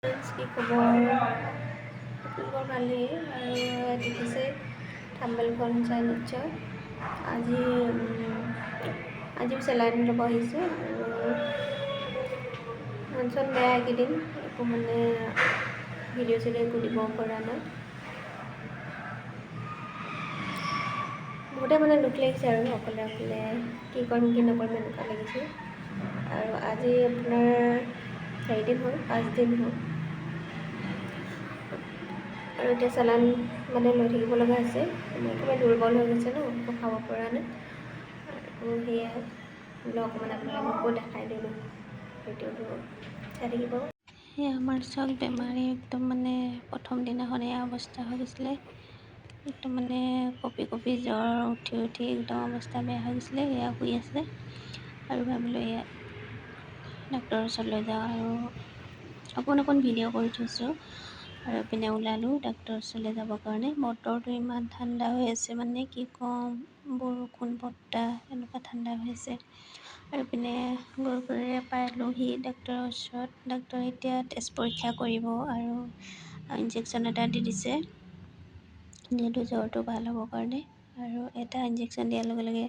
কি খবৰ? আপোনালোকৰ ভালেই আৰু দেখিছে থাম্বেলখন চাই নিশ্চয়। আজিও চেলাইন ল'ব আহিছে আৰু মন বেয়া এইকেইদিন, একো মানে ভিডিঅ' চিডিঅ' একো দিব পৰা নাই। বহুতে মানে দুখ লাগিছে আৰু অকলে কি কৰিম কি নকৰিম এনেকুৱা লাগিছে। আৰু আজি আপোনাৰ 4 দিন হ'ল, 5 দিন হ'ল আৰু এতিয়া চেলাইন মানে লৈ থাকিব লগা হৈছে। একেবাৰে দুৰ্বল হৈ গৈছে ন, একো খাব পৰা নাই। আৰু সেয়াই বোলো অকণমান আপোনালোককো দেখাই দিলোঁ, ভিডিঅ'টো চাই থাকিব। সেই আমাৰ চব বেমাৰী একদম মানে প্ৰথম দিনাখন এয়া অৱস্থা হৈ গৈছিলে। একদম মানে কঁপি জ্বৰ উঠি একদম অৱস্থা বেয়া হৈ গৈছিলে। এয়া শুই আছে আৰু ভাবিলোঁ এয়া ডাক্তৰৰ ওচৰলৈ যাওঁ আৰু অকণ ভিডিঅ' কৰি থৈছোঁ। আৰু এইপিনে ওলালোঁ ডাক্তৰৰ ওচৰলৈ যাবৰ কাৰণে। বতৰটো ইমান ঠাণ্ডা হৈ আছে, মানে কি ক'ম, বৰষুণ বতাহ এনেকুৱা ঠাণ্ডা হৈ আছে। আৰু পিনে গৰুৰে পালোহি ডাক্তৰৰ ওচৰত। ডাক্তৰে এতিয়া তেজ পৰীক্ষা কৰিব আৰু ইনজেকশ্যন এটা দি দিছে, যিহেতু জ্বৰটো ভাল হ'বৰ কাৰণে। আৰু এটা ইনজেকশ্যন দিয়াৰ লগে লগে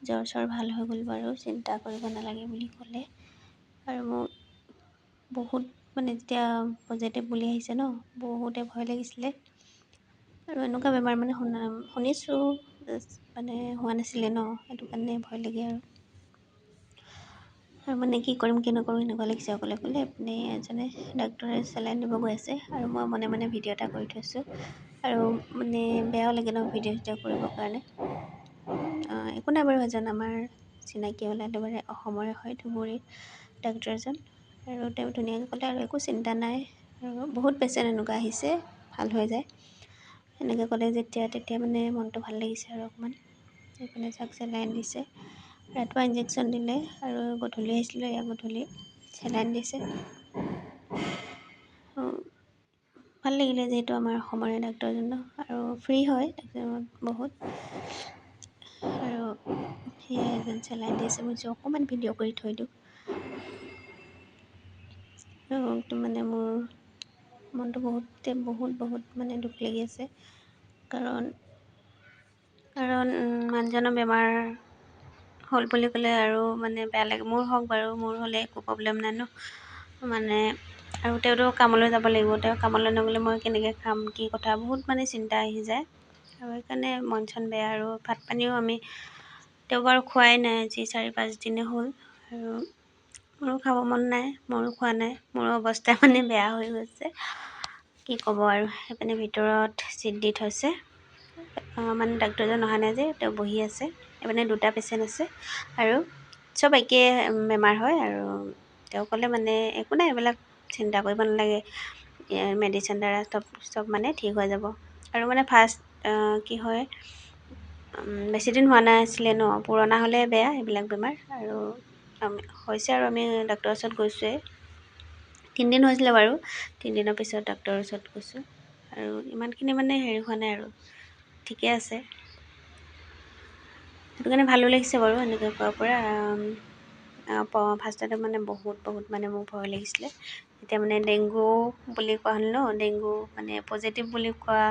জ্বৰ ভাল হৈ গ'ল বাৰু, চিন্তা কৰিব নালাগে বুলি ক'লে। আৰু মোৰ বহুত মানে যেতিয়া পজিটিভ বুলি আহিছে ন, বহুতে ভয় লাগিছিলে। আৰু এনেকুৱা বেমাৰ মানে শুনিছোঁ মানে হোৱা নাছিলে ন, সেইটো কাৰণে ভয় লাগে আৰু মানে কি কৰিম কি নকৰিম এনেকুৱা লাগিছে অকলে এইপিনে এজনে ডাক্তৰে চেলাইন দিব গৈ আছে আৰু মই মনে ভিডিঅ' এটা কৰি থৈছোঁ। আৰু মানে বেয়াও লাগে ন ভিডিঅ' কৰিবৰ কাৰণে। একো নাই বাৰু, এজন আমাৰ চিনাকি হ'লে একেবাৰে অসমৰে হয়, ধুবুৰীৰ ডাক্তৰ এজন। আৰু তেওঁ ধুনীয়াকৈ ক'লে আৰু একো চিন্তা নাই, আৰু বহুত পেচেণ্ট এনেকুৱা আহিছে, ভাল হৈ যায়। এনেকৈ ক'লে তেতিয়া মানে মনটো ভাল লাগিছে আৰু অকণমান। সেইকাৰণে চাওক চেলাইন দিছে, ৰাতিপুৱা ইনজেকশ্যন দিলে আৰু গধূলি আহিছিলোঁ, এয়া গধূলি চেলাইন দিছে। ভাল লাগিলে যিহেতু আমাৰ অসমৰে ডাক্তৰজন আৰু ফ্ৰী হয় বহুত। আৰু সেয়াই এজন চেলাইন দিছে, মই অকণমান ভিডিঅ' কৰি থৈ দিওঁ। মানে মোৰ মনটো বহুত মানে দুখ লাগি আছে, কাৰণ মানুহজনৰ বেমাৰ হ'ল বুলি ক'লে আৰু মানে বেয়া লাগে। মোৰ হওক বাৰু, মোৰ হ'লে একো প্ৰব্লেম নাই ন, মানে আৰু তেওঁতো কামলৈ যাব লাগিব, তেওঁ কামলৈ নগ'লে মই কেনেকৈ খাম, কি কথা, বহুত মানে চিন্তা আহি যায়। আৰু সেইকাৰণে মন চন বেয়া। আৰু ভাত পানীও আমি তেওঁক বাৰু খোৱাই নাই, আজি 4-5 দিনে হ'ল। আৰু মোৰো খাব মন নাই, মোৰো খোৱা নাই, মোৰো অৱস্থা মানে বেয়া হৈ গৈছে, কি ক'ব আৰু। সেইপিনে ভিতৰত চিট দি থৈছে, মানে ডাক্তৰজন অহা নাই যে, তেওঁ বহি আছে। এইপিনে 2টা পেচেণ্ট আছে আৰু চব একে বেমাৰ হয়। আৰু তেওঁ ক'লে মানে একো নাই, এইবিলাক চিন্তা কৰিব নালাগে, মেডিচিন দ্বাৰা চব মানে ঠিক হৈ যাব। আৰু মানে ফাৰ্ষ্ট কি হয়, বেছিদিন হোৱা নাছিলে ন, পুৰণা হ'লে বেয়া এইবিলাক বেমাৰ। আৰু হৈছে আৰু আমি ডাক্তৰৰ ওচৰত গৈছোঁৱেই, 3 দিন হৈছিলে বাৰু, 3 দিনৰ পিছত ডাক্তৰৰ ওচৰত গৈছোঁ। আৰু ইমানখিনি মানে হেৰি হোৱা নাই আৰু ঠিকে আছে। সেইটো কাৰণে ভালো লাগিছে বাৰু এনেকৈ কৰাৰ পৰা। ফাৰ্ষ্টতে মানে বহুত মানে মোৰ ভয় লাগিছিলে। এতিয়া মানে ডেংগু বুলি কোৱা হ'ল ন, ডেংগু মানে পজিটিভ বুলি কোৱা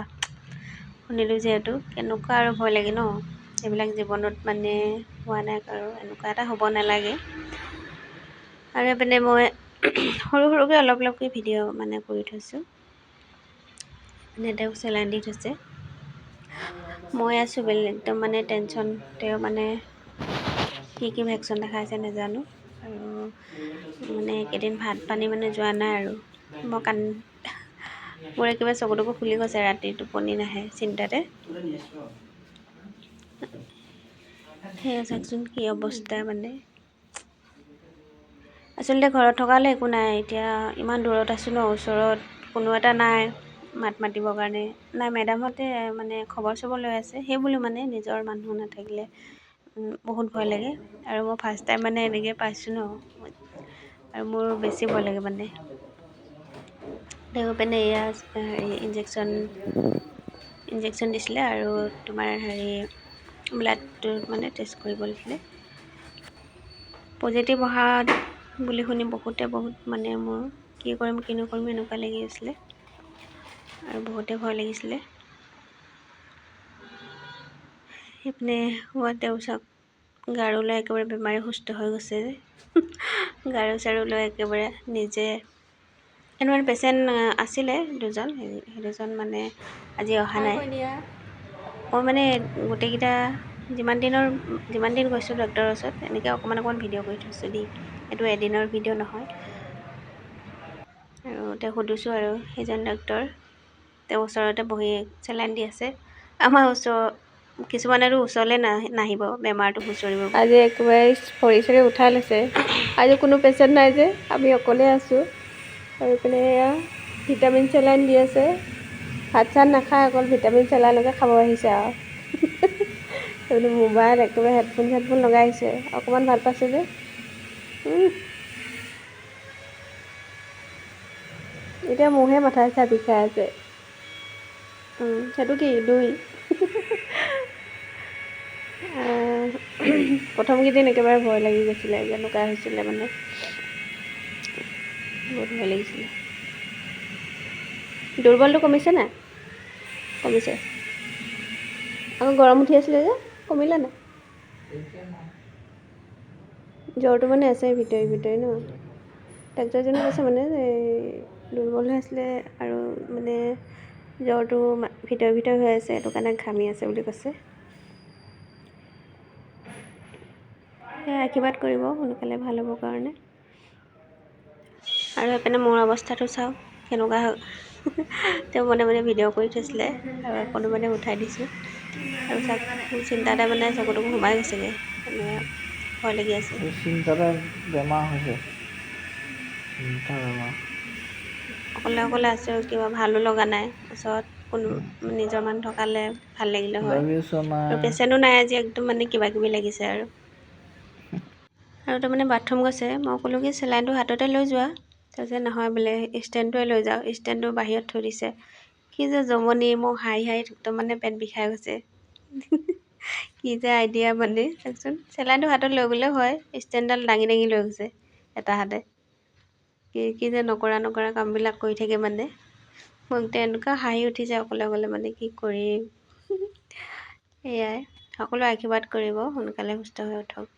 শুনিলোঁ যিহেতু, কেনেকুৱা আৰু ভয় লাগে ন। এইবিলাক জীৱনত মানে হোৱা নাই কাৰো, এনেকুৱা এটা হ'ব নালাগে। আৰু এইপিনে মই সৰুকৈ অলপকৈ ভিডিঅ' মানে কৰি থৈছোঁ। মানে তেওঁক চেলাইন দি থৈছে, মই আছোঁ একদম মানে টেনশ্যন। তেওঁ মানে কি ভেকচিন দেখাইছে নাজানো। আৰু মানে এইকেইদিন ভাত পানী মানে যোৱা নাই আৰু মোৰ একেবাৰে চকু ফুলি গৈছে, ৰাতি টোপনি নাহে চিন্তাতে। সেয়া চাওকচোন কি অৱস্থা। মানে আচলতে ঘৰত থকা হ'লে একো নাই, এতিয়া ইমান দূৰত আছোঁ ন, ওচৰত কোনো এটা নাই মাত মাতিবৰ কাৰণে। নাই, মেডামহঁতে মানে খবৰ চবৰ লৈ আছে, সেইবুলি মানে নিজৰ মানুহ নাথাকিলে বহুত ভয় লাগে। আৰু মই ফাৰ্ষ্ট টাইম মানে এনেকৈ পাইছোঁ ন, আৰু মোৰ বেছি ভয় লাগে মানে। পিনে এয়া ইনজেকশ্যন দিছিলে আৰু তোমাৰ ব্লাডটো মানে টেষ্ট কৰিব দিছিলে। পজিটিভ অহা বুলি শুনি বহুত মানে মোৰ কি কৰিম কি নকৰিম এনেকুৱা লাগি আছিলে আৰু বহুতে ভয় লাগিছিলে। সেইপিনে তেওঁ চাওক গাৰু লৈ একেবাৰে বেমাৰী সুস্থ হৈ গৈছে যে গাৰু চাৰু লৈ একেবাৰে নিজে এনেকুৱা পেচেণ্ট আছিলে দুজন, সেই দুজন মানে আজি অহা নাই। মই মানে গোটেইকেইটা যিমান দিন গৈছোঁ ডক্টৰৰ ওচৰত এনেকৈ অকণমান ভিডিঅ' কৰি থৈছোঁ দেই, এইটো এদিনৰ ভিডিঅ' নহয়। আৰু তেওঁ সুধিছোঁ আৰু সেইজন ডক্টৰ তেওঁ ওচৰতে বহি চেলাইন দি আছে। আমাৰ কিছুমান আৰু ওচৰলৈ নাহিব বেমাৰটো খুচৰিব। আজি একেবাৰে ভৰি চৰি উঠাই লৈছে। আজি কোনো পেচেণ্ট নাই যে আমি অকলে আছোঁ। আৰু এইপিনে এয়া ভিটামিন চেলাইন দি আছে। ভাত চাত নাখায়, অকল ভিটামিন চেলাইনকে খাব আহিছে আৰু এইপিনে মোবাইল একেবাৰে হেডফোন লগাই আহিছে। অকণমান ভাল পাইছে যে এতিয়া মোৰহে মাথা চাথা বিষাই আছে। সেইটো কি 2 প্ৰথম কেইদিন একেবাৰে ভয় লাগি গৈছিলে, যেনেকুৱা হৈছিলে মানে বহুত ভয় লাগিছিলে। দুৰ্বলটো কমিছে নাই? কমিছে। আকৌ গৰম উঠি আছিলে যে কমিলে নাই? জ্বৰটো মানে আছে ভিতৰি ন? ডাক্তৰজনে কৈছে মানে দুৰ্বল হৈ আছিলে আৰু মানে জ্বৰটো ভিতৰি হৈ আছে, সেইটো কাৰণে ঘামি আছে বুলি কৈছে। সেয়া আশীৰ্বাদ কৰিব সোনকালে ভাল হ'বৰ কাৰণে। আৰু এইপিনে মোৰ অৱস্থাটো চাওক কেনেকুৱা হ'ল। তেওঁ মনে ভিডিঅ' কৰি থৈছিলে আৰু অকণমান উঠাই দিছোঁ। আৰু চাওক মোৰ চিন্তাতে মানে চকুটোকো সোমাই গৈছেগৈ, এনেকৈ ভয় লাগি আছে। চিন্তাতে বেমাৰ হৈছে। অকলে আছোঁ, কিবা ভালো লগা নাই। ওচৰত কোনো নিজৰ মানুহ থকালে ভাল লাগিলে হয়। আৰু পেচেণ্টো নাই আজি, একদম মানে কিবাকিবি লাগিছে আৰু তাৰমানে বাথৰুম গৈছে। মই ক'লোঁ কি চেলাইনটো হাততে লৈ যোৱা, তাৰপিছত নহয় বোলে ষ্টেণ্ডটোৱে লৈ যাওঁ। ষ্টেণ্ডটো বাহিৰত থৈ দিছে। কি যে জমনি, মোৰ হাঁহি একদম মানে পেট বিষাই গৈছে। কি যে আইডিয়া মানে চাওকচোন, চেলাইনটো হাতত লৈ গ'লে হয়, ষ্টেণ্ডডাল দাঙি লৈ গৈছে এটা হাতে। কি যে নকৰা কামবিলাক কৰি থাকে মানে। মোক তেনেকুৱা হাঁহি উঠি যায় অকলে মানে কি কৰিম। এয়াই সকলোৱে আশীৰ্বাদ কৰিব সোনকালে সুস্থ হৈ উঠক।